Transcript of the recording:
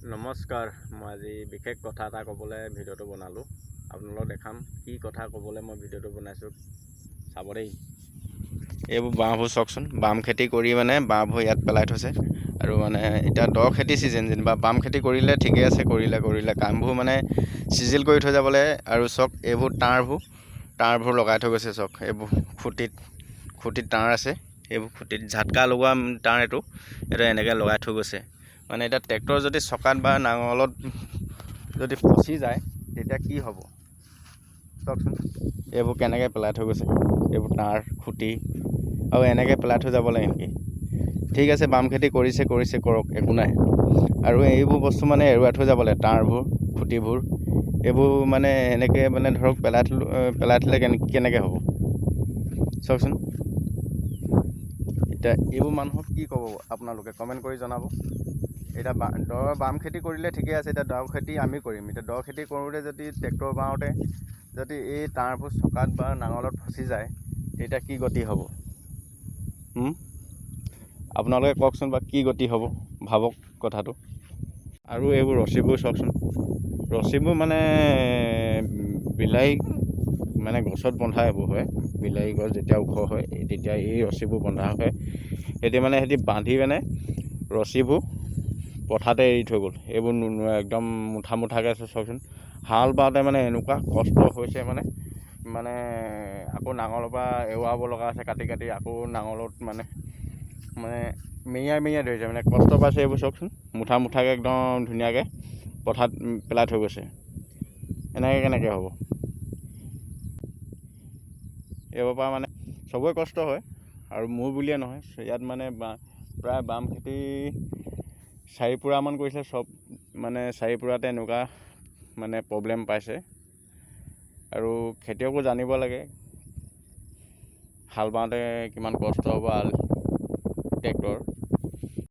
নমস্কাৰ। মই আজি বিশেষ কথা এটা ক'বলৈ ভিডিঅ'টো বনালোঁ। আপোনালোকক দেখাম কি কথা ক'বলৈ মই ভিডিঅ'টো বনাইছোঁ, চাব দেই। এইবোৰ বাঁহবোৰ চাওকচোন, বাম খেতি কৰি মানে বাঁহবোৰ ইয়াত পেলাই থৈছে। আৰু মানে এতিয়া দ খেতি ছিজন, যেনিবা বাম খেতি কৰিলে ঠিকে আছে, কৰিলে কামবোৰ মানে চিজিল কৰি থৈ যাবলৈ। আৰু চাওক এইবোৰ তাঁৰবোৰ লগাই থৈ গৈছে। চাওক এইবোৰ খুঁটিত তাঁৰ আছে, এইবোৰ খুঁটিত ঝাটকা লগোৱা তাঁৰ। এইটো এনেকৈ লগাই থৈ গৈছে। মানে এতিয়া ট্ৰেক্টৰ যদি চকাত বা নাঙলত যদি ফচি যায় তেতিয়া কি হ'ব চাওকচোন। এইবোৰ কেনেকৈ পেলাই থৈ গৈছে, এইবোৰ তাঁৰ খুঁটি আৰু এনেকৈ পেলাই থৈ যাব লাগে নেকি? ঠিক আছে, বাম খেতি কৰিছে কৰক, একো নাই। আৰু এইবোৰ বস্তু মানে এৰুৱাই থৈ যাব লাগে, তাঁৰবোৰ খুঁটিবোৰ। এইবোৰ মানে এনেকৈ মানে ধৰক পেলাই থ'লে কেনেকৈ হ'ব চাওকচোন। এতিয়া এইবোৰ মানুহক কি ক'ব আপোনালোকে কমেণ্ট কৰি জনাব। এতিয়া বাম খেতি কৰিলে ঠিকে আছে, এতিয়া দ খেতি আমি কৰিম। এতিয়া দ খেতি কৰোঁতে যদি ট্ৰেক্টৰ বাওঁতে যদি এই তাঁৰবোৰ চকাত বা নাঙলত ফচি যায় তেতিয়া কি গতি হ'ব? আপোনালোকে কওকচোন, বা কি গতি হ'ব ভাবক কথাটো। আৰু এইবোৰ ৰছীবোৰ চাওকচোন, ৰছীবোৰ মানে বিলাহী মানে গছত বন্ধা এইবোৰ হয়। বিলাহী গছ যেতিয়া ওখ হয় তেতিয়া এই ৰছীবোৰ বন্ধা হয়। সিহঁতি বান্ধি মানে ৰছীবোৰ পথাৰতে এৰি থৈ গ'ল। এইবোৰ একদম মুঠাকৈ আছে চাওকচোন। হাল বাওঁতে মানে এনেকুৱা কষ্ট হৈছে, মানে আকৌ নাঙলৰ পৰা এৰুৱাব লগা আছে, কাটি আকৌ নাঙলত মানে মেৰিয়াই ধৰিছে, মানে কষ্ট পাইছে। এইবোৰ চাওকচোন, মুঠাকৈ একদম ধুনীয়াকৈ পথাৰত পেলাই থৈ গৈছে। এনেকৈ কেনেকৈ হ'ব? এইবোৰ পৰা মানে চবৰে কষ্ট হয়, আৰু মোৰ বুলিয়ে নহয়, ইয়াত মানে প্ৰায় বাম খেতি 4 পুৰামান কৰিছে। চব মানে 4 পুৰাতে এনেকুৱা মানে প্ৰব্লেম পাইছে। আৰু খেতিয়কো জানিব লাগে হাল বাওঁতে কিমান কষ্ট হ'ব ট্ৰেক্টৰ।